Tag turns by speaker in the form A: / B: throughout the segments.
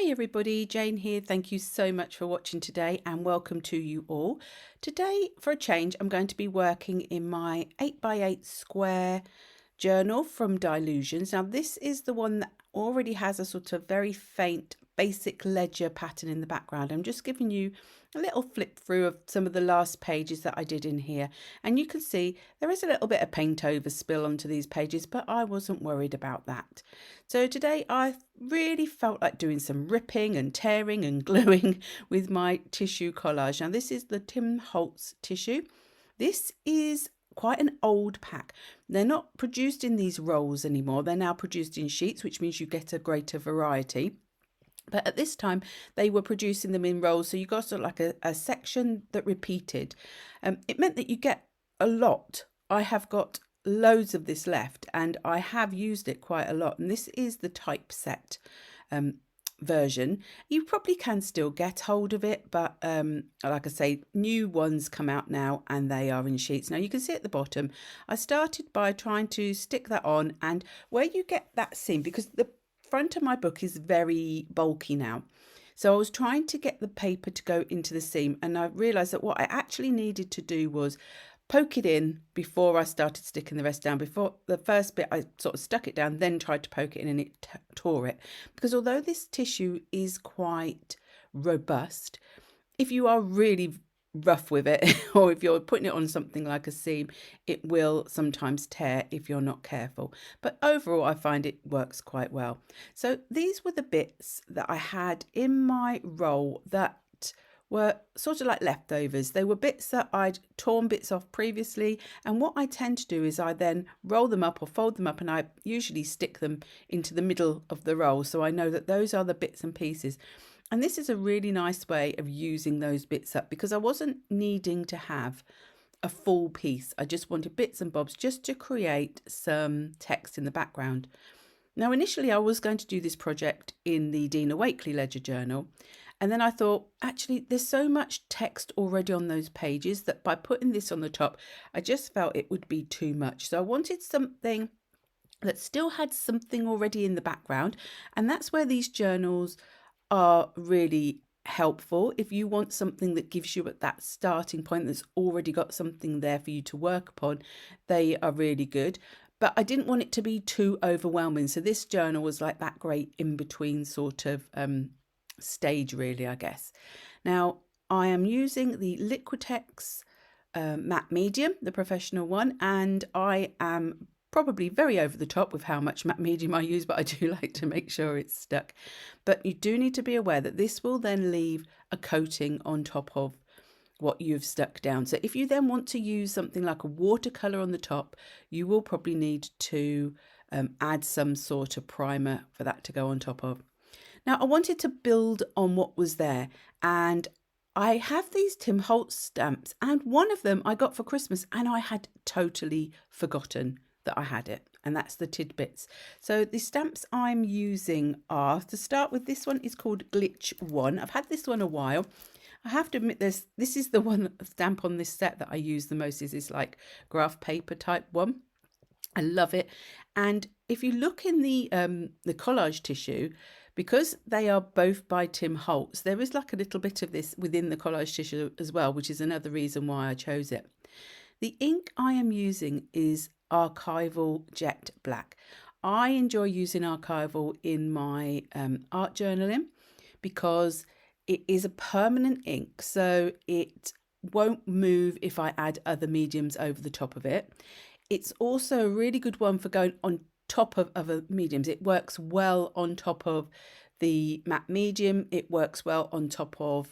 A: Hey everybody, Jane here. Thank you so much for watching today and welcome to you all. Today, for a change, I'm going to be working in my 8x8 square journal from Dylusions. Now this is the one that already has a sort of very faint basic ledger pattern in the background. I'm just giving you a little flip through of some of the last pages that I did in here, and you can see there is a little bit of paint over spill onto these pages, but I wasn't worried about that. So today I really felt like doing some ripping and tearing and gluing with my tissue collage. Now this is the Holtz tissue. This is quite an old pack. They're not produced in these rolls anymore. They're now produced in sheets, which means you get a greater variety. But at this time, they were producing them in rolls. So you got sort of like a section that repeated. It meant that you get a lot. I have got loads of this left and I have used it quite a lot. And this is the Typeset version. You probably can still get hold of it, but like I say, new ones come out now and they are in sheets. Now you can see at the bottom, I started by trying to stick that on, and where you get that seam, because the front of my book is very bulky now, so I was trying to get the paper to go into the seam, and I realized that what I actually needed to do was poke it in before I started sticking the rest down. Before the first bit I sort of stuck it down, then tried to poke it in and it tore it, because although this tissue is quite robust, if you are really rough with it or if you're putting it on something like a seam, it will sometimes tear if you're not careful. But overall I find it works quite well. So these were the bits that I had in my roll that were sort of like leftovers. They were bits that I'd torn bits off previously, and what I tend to do is I then roll them up or fold them up, and I usually stick them into the middle of the roll, so I know that those are the bits and pieces. And this is a really nice way of using those bits up, because I wasn't needing to have a full piece. I just wanted bits and bobs just to create some text in the background. Now initially I was going to do this project in the Dina Wakley ledger journal, and then I thought, actually there's so much text already on those pages that by putting this on the top, I just felt it would be too much. So I wanted something that still had something already in the background, and that's where these journals are really helpful. If you want something that gives you at that starting point that's already got something there for you to work upon, they are really good. But I didn't want it to be too overwhelming, so this journal was like that great in-between sort of stage, really, I guess. Now I am using the Liquitex matte medium, the professional one, and I am probably very over the top with how much matte medium I use, but I do like to make sure it's stuck. But you do need to be aware that this will then leave a coating on top of what you've stuck down. So if you then want to use something like a watercolor on the top, you will probably need to add some sort of primer for that to go on top of. Now I wanted to build on what was there, and I have these Holtz stamps, and one of them I got for Christmas and I had totally forgotten that I had it, and that's the Tidbits. So the stamps I'm using are, to start with, this one is called Glitch 1. I've had this one a while. I have to admit this is the one stamp on this set that I use the most, is this like graph paper type one. I love it. And if you look in the collage tissue, because they are both by Holtz, there is like a little bit of this within the collage tissue as well, which is another reason why I chose it. The ink I am using is Archival Jet Black. I enjoy using Archival in my art journaling because it is a permanent ink, so it won't move if I add other mediums over the top of it. It's also a really good one for going on top of other mediums. It works well on top of the matte medium. It works well on top of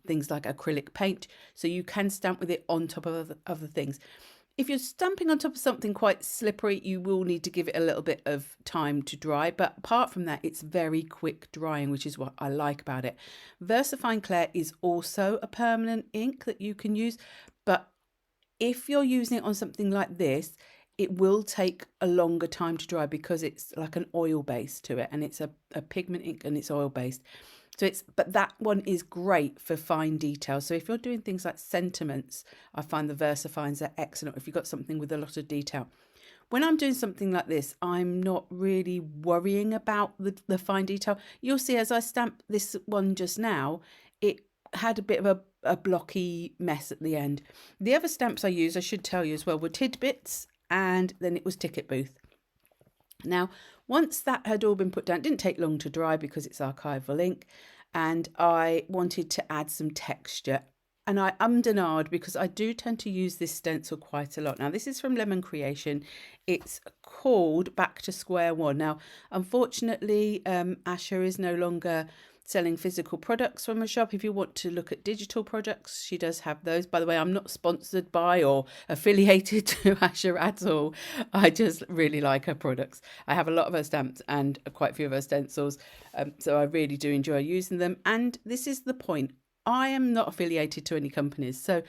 A: things like acrylic paint, so you can stamp with it on top of other things. If you're stamping on top of something quite slippery, you will need to give it a little bit of time to dry, but apart from that, it's very quick drying, which is what I like about it. VersaFine Clair is also a permanent ink that you can use, but if you're using it on something like this, it will take a longer time to dry because it's like an oil base to it, and it's a pigment ink and it's oil based. So but that one is great for fine detail. So if you're doing things like sentiments, I find the VersaFines are excellent if you've got something with a lot of detail. when I'm doing something like this, I'm not really worrying about the fine detail. You'll see as I stamp this one just now, it had a bit of a blocky mess at the end. The other stamps I used, I should tell you as well, were Tidbits, and then it was Ticket Booth. Now, once that had all been put down, it didn't take long to dry because it's archival ink, and I wanted to add some texture. And I ummed and ahed because I do tend to use this stencil quite a lot. Now, this is from Lemon Creation. It's called Back to Square One. Now, unfortunately, Asha is no longer selling physical products from a shop. If you want to look at digital products, she does have those. By the way, I'm not sponsored by or affiliated to Asha at all. I just really like her products. I have a lot of her stamps and quite a few of her stencils, so I really do enjoy using them. And this is the point. I am not affiliated to any companies, so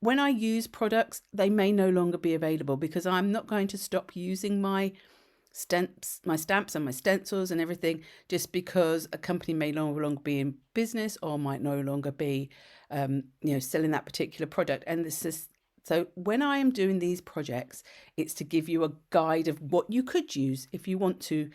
A: when I use products, they may no longer be available because I'm not going to stop using my stamps and my stencils and everything just because a company may no longer be in business or might no longer be selling that particular product. And this is so when I am doing these projects, it's to give you a guide of what you could use if you want to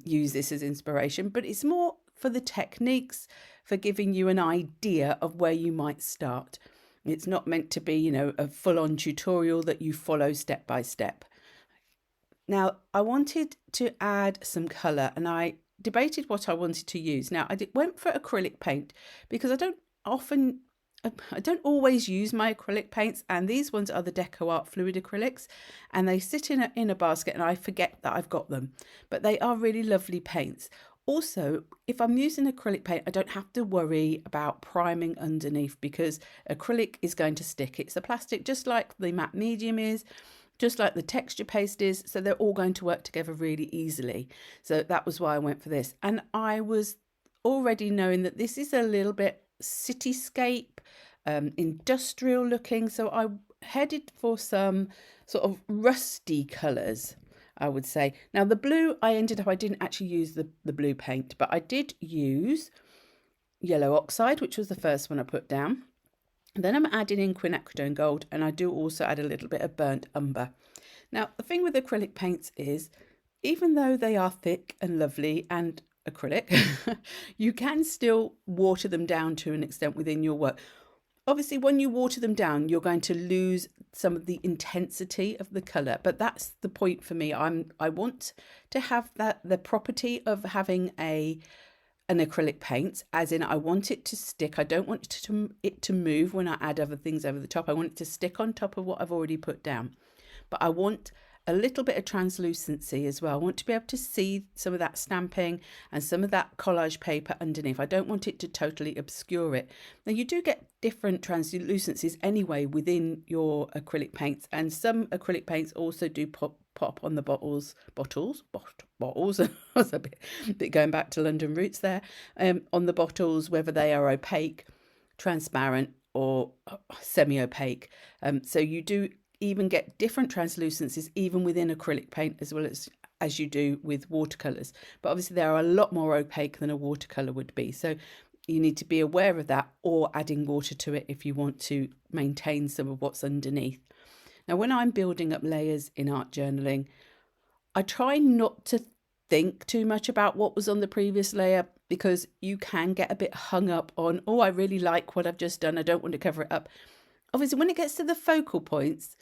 A: use this as inspiration, but it's more for the techniques, for giving you an idea of where you might start. It's not meant to be, a full-on tutorial that you follow step by step. Now, I wanted to add some colour and I debated what I wanted to use. Now, I went for acrylic paint because I don't always use my acrylic paints, and these ones are the Decoart fluid acrylics, and they sit in a basket and I forget that I've got them, but they are really lovely paints. Also, if I'm using acrylic paint, I don't have to worry about priming underneath because acrylic is going to stick. It's a plastic, just like the matte medium is, just like the texture paste is, so they're all going to work together really easily. So that was why I went for this. And I was already knowing that this is a little bit cityscape, industrial looking, so I headed for some sort of rusty colours, I would say. Now the blue, I didn't actually use the blue paint, but I did use yellow oxide, which was the first one I put down. And then I'm adding in Quinacridone gold, and I do also add a little bit of burnt umber. Now the thing with acrylic paints is, even though they are thick and lovely and acrylic, you can still water them down to an extent within your work. Obviously, when you water them down, you're going to lose some of the intensity of the colour, but that's the point for me. I want to have the property of having an acrylic paint, as in I want it to stick. I don't want it to move when I add other things over the top. I want it to stick on top of what I've already put down, but I want a little bit of translucency as well. I want to be able to see some of that stamping and some of that collage paper underneath. I don't want it to totally obscure it. Now you do get different translucencies anyway within your acrylic paints, and some acrylic paints also do pop on the bottles. I was a bit going back to London roots there. On the bottles, whether they are opaque, transparent or semi-opaque. So you do even get different translucencies even within acrylic paint as well as you do with watercolours, but obviously they are a lot more opaque than a watercolour would be, so you need to be aware of that, or adding water to it if you want to maintain some of what's underneath. Now when I'm building up layers in art journaling, I try not to think too much about what was on the previous layer, because you can get a bit hung up on, oh, I really like what I've just done, I don't want to cover it up. Obviously when it gets to the focal points,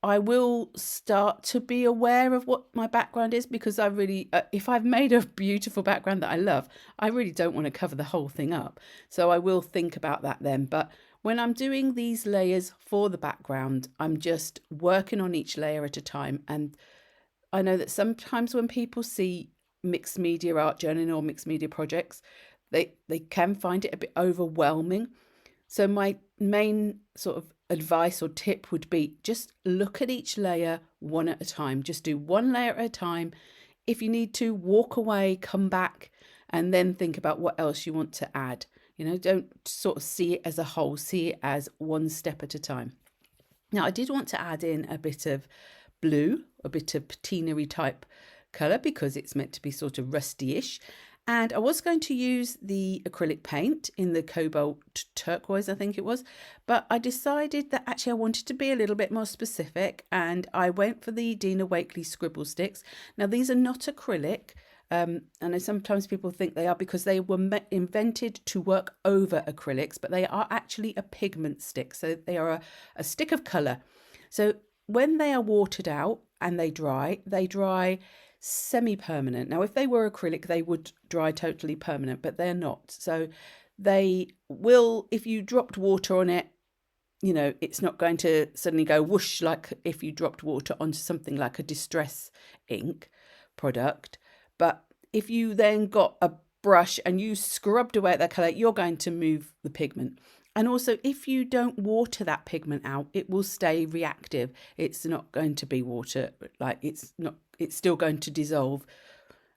A: I will start to be aware of what my background is, because I really, if I've made a beautiful background that I love, I really don't want to cover the whole thing up. So I will think about that then. But when I'm doing these layers for the background, I'm just working on each layer at a time. And I know that sometimes when people see mixed media art journaling or mixed media projects, they can find it a bit overwhelming. So my main sort of advice or tip would be just look at each layer one at a time. Just do one layer at a time. If you need to, walk away, come back, and then think about what else you want to add. Don't sort of see it as a whole, see it as one step at a time. Now, I did want to add in a bit of blue, a bit of patinery type colour, because it's meant to be sort of rusty-ish. And I was going to use the acrylic paint in the cobalt turquoise, I think it was, but I decided that actually I wanted to be a little bit more specific, and I went for the Dina Wakley scribble sticks. Now these are not acrylic, and sometimes people think they are because they were invented to work over acrylics, but they are actually a pigment stick, so they are a stick of colour. So when they are watered out and they dry semi-permanent. Now, if they were acrylic, they would dry totally permanent, but they're not. So they will, if you dropped water on it, you know, it's not going to suddenly go whoosh like if you dropped water onto something like a distress ink product. But if you then got a brush and you scrubbed away at that colour, you're going to move the pigment. And also, if you don't water that pigment out, it will stay reactive. It's not going to be water, like it's still going to dissolve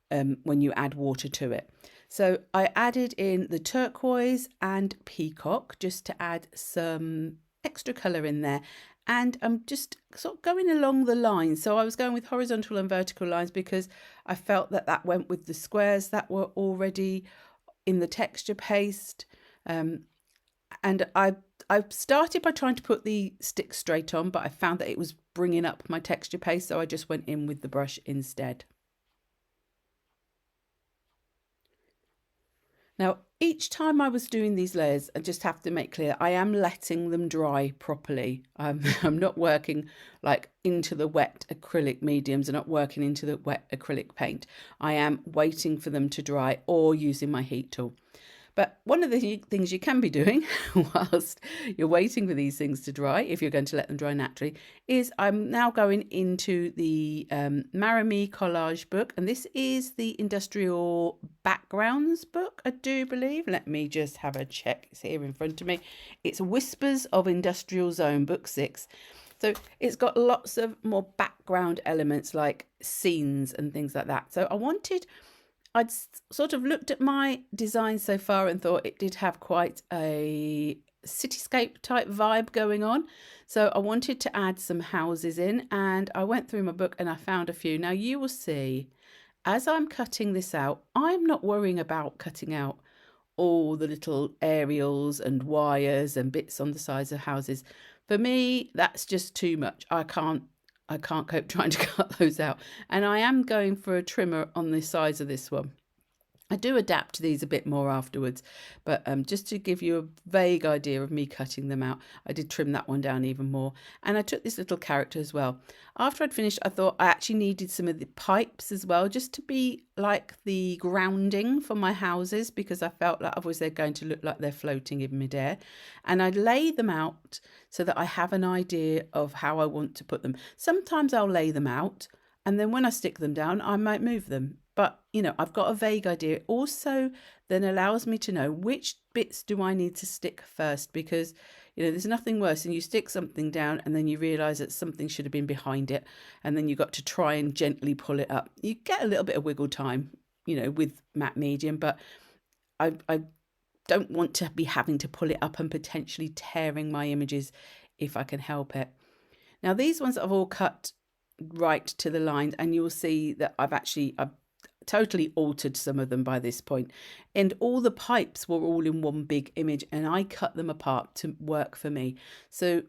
A: when you add water to it. So I added in the turquoise and peacock just to add some extra colour in there. And I'm just sort of going along the lines. So I was going with horizontal and vertical lines because I felt that that went with the squares that were already in the texture paste. And I started by trying to put the stick straight on, but I found that it was bringing up my texture paste, so I just went in with the brush instead. Now, each time I was doing these layers, I just have to make clear, I am letting them dry properly. I'm not working like into the wet acrylic mediums. I'm not working into the wet acrylic paint. I am waiting for them to dry or using my heat tool. But one of the things you can be doing whilst you're waiting for these things to dry, if you're going to let them dry naturally, is I'm now going into the Maremi Collage book. And this is the Industrial Backgrounds book, I do believe. Let me just have a check. It's here in front of me. It's Whispers of Industrial Zone, book 6. So it's got lots of more background elements like scenes and things like that. So I'd sort of looked at my design so far and thought it did have quite a cityscape type vibe going on. So I wanted to add some houses in, and I went through my book and I found a few. Now you will see, as I'm cutting this out, I'm not worrying about cutting out all the little aerials and wires and bits on the sides of houses. For me, that's just too much. I can't cope trying to cut those out. And I am going for a trimmer on the size of this one. I do adapt these a bit more afterwards, but just to give you a vague idea of me cutting them out, I did trim that one down even more. And I took this little character as well. After I'd finished, I thought I actually needed some of the pipes as well, just to be like the grounding for my houses, because I felt like otherwise they're going to look like they're floating in midair. And I lay them out so that I have an idea of how I want to put them. Sometimes I'll lay them out, and then when I stick them down, I might move them. But, you know, I've got a vague idea. It also then allows me to know which bits do I need to stick first, because, you know, there's nothing worse than you stick something down and then you realise that something should have been behind it, and then you've got to try and gently pull it up. You get a little bit of wiggle time, you know, with matte medium, but I don't want to be having to pull it up and potentially tearing my images if I can help it. Now, these ones I've all cut right to the line, and you'll see that I've totally altered some of them by this point, and all the pipes were all in one big image, and I cut them apart to work for me. So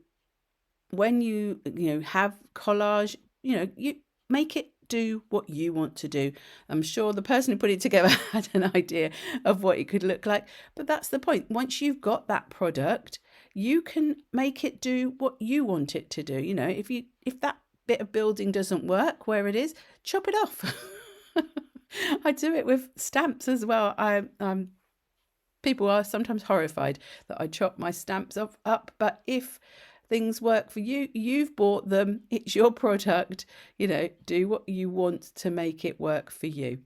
A: when you have collage, you make it do what you want to do. I'm sure the person who put it together had an idea of what it could look like, but that's the point. Once you've got that product, you can make it do what you want it to do. You know, if that bit of building doesn't work where it is, chop it off. I do it with stamps as well. People are sometimes horrified that I chop my stamps up, but if things work for you, you've bought them, it's your product, do what you want to make it work for you.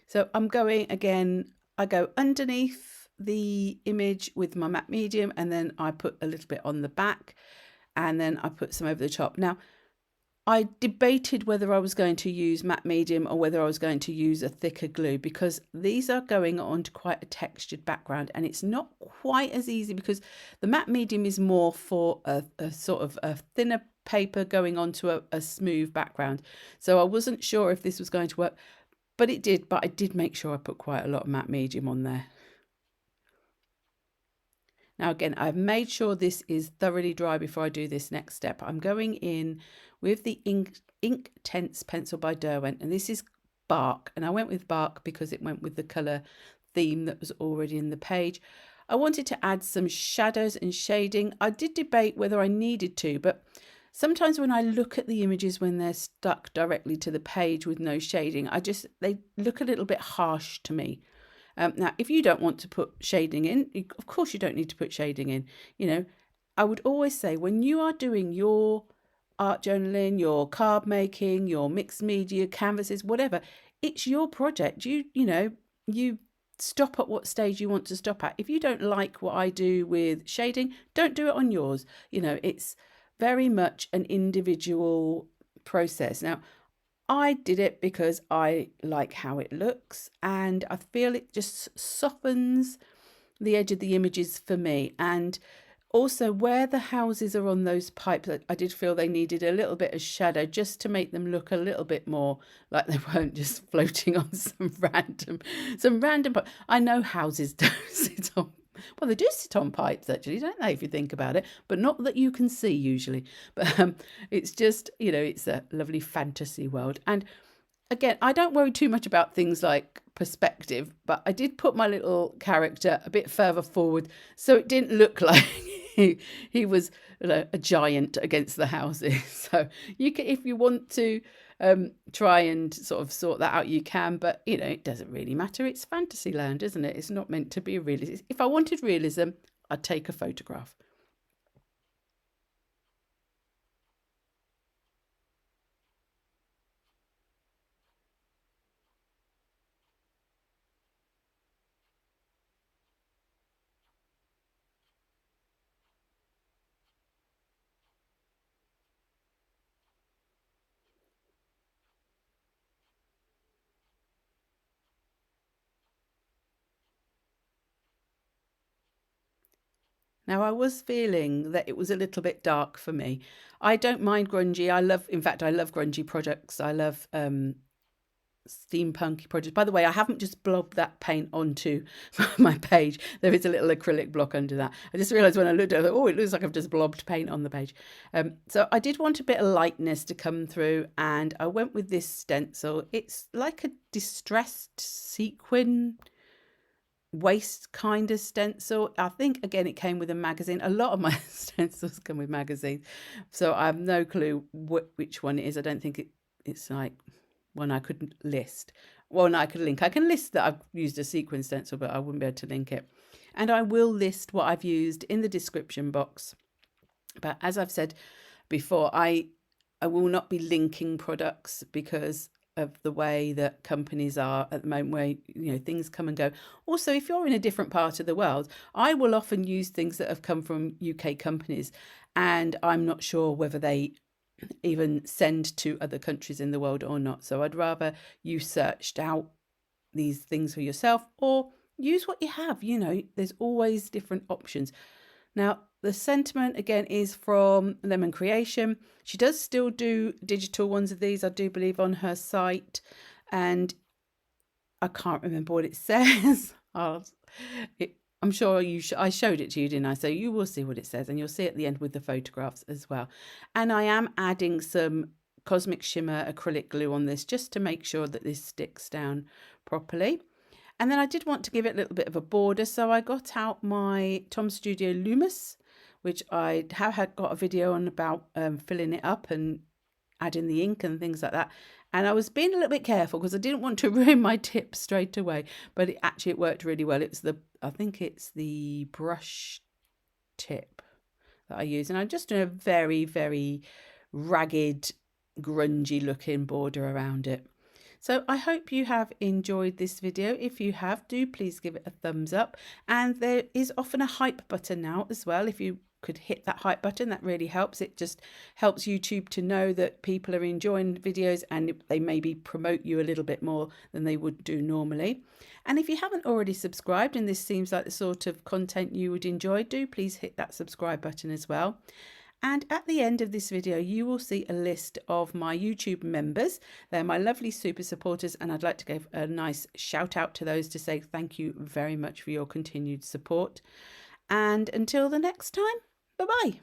A: So I'm going again, I go underneath the image with my matte medium, and then I put a little bit on the back, and then I put some over the top. Now, I debated whether I was going to use matte medium or whether I was going to use a thicker glue, because these are going onto quite a textured background, and it's not quite as easy because the matte medium is more for a sort of a thinner paper going onto a smooth background. So I wasn't sure if this was going to work, but I did make sure I put quite a lot of matte medium on there. Now again, I've made sure this is thoroughly dry before I do this next step. I'm going in with the Inktense pencil by Derwent, and this is Bark, and I went with Bark because it went with the colour theme that was already in the page. I wanted to add some shadows and shading. I did debate whether I needed to, but sometimes when I look at the images when they're stuck directly to the page with no shading, they look a little bit harsh to me. Now, if you don't want to put shading in, of course you don't need to put shading in. You know, I would always say when you are doing your art journaling, your card making, your mixed media, canvases, whatever, it's your project. You stop at what stage you want to stop at. If you don't like what I do with shading, don't do it on yours. You know, it's very much an individual process. Now, I did it because I like how it looks, and I feel it just softens the edge of the images for me. And also where the houses are on those pipes, I did feel they needed a little bit of shadow just to make them look a little bit more like they weren't just floating on some random. I know houses don't sit on. Well, they do sit on pipes, actually, don't they, if you think about it? But not that you can see usually. But it's just, it's a lovely fantasy world. And again, I don't worry too much about things like perspective, but I did put my little character a bit further forward so it didn't look like he was a giant against the houses. So you can, if you want to try and sort of sort that out, you can, but it doesn't really matter. It's Fantasyland, isn't it? It's not meant to be realism. If I wanted realism, I'd take a photograph. Now, I was feeling that it was a little bit dark for me. I don't mind grungy. I love grungy projects. I love steampunky projects. By the way, I haven't just blobbed that paint onto my page. There is a little acrylic block under that. I just realised when I looked at it, it looks like I've just blobbed paint on the page. So I did want a bit of lightness to come through, and I went with this stencil. It's like a distressed sequin waste kind of stencil. I think again it came with a magazine. A lot of my stencils come with magazines, so I have no clue which one it is. I don't think it's like one I could list. Well, no, I could link. I can list that I've used a sequin stencil, but I wouldn't be able to link it. And I will list what I've used in the description box. But as I've said before, I will not be linking products because of the way that companies are at the moment, where things come and go. Also, if you're in a different part of the world, I will often use things that have come from UK companies, and I'm not sure whether they even send to other countries in the world or not. So I'd rather you searched out these things for yourself or use what you have. There's always different options. Now, the sentiment again is from Lemon Creation. She does still do digital ones of these, I do believe, on her site, and I can't remember what it says. I'm sure I showed it to you, didn't I? So you will see what it says, and you'll see at the end with the photographs as well. And I am adding some Cosmic Shimmer acrylic glue on this just to make sure that this sticks down properly. And then I did want to give it a little bit of a border, so I got out my Tom Studio Lumus, which I have got a video on about filling it up and adding the ink and things like that. And I was being a little bit careful because I didn't want to ruin my tip straight away, but it worked really well. I think it's the brush tip that I use, and I'm just doing a very, very ragged, grungy looking border around it. So I hope you have enjoyed this video. If you have, do please give it a thumbs up. And there is often a hype button now as well. If you could hit that hype button, that really helps. It just helps YouTube to know that people are enjoying videos, and they maybe promote you a little bit more than they would do normally. And if you haven't already subscribed and this seems like the sort of content you would enjoy, do please hit that subscribe button as well. And at the end of this video, you will see a list of my YouTube members. They're my lovely super supporters, and I'd like to give a nice shout out to those to say thank you very much for your continued support. And until the next time, bye-bye.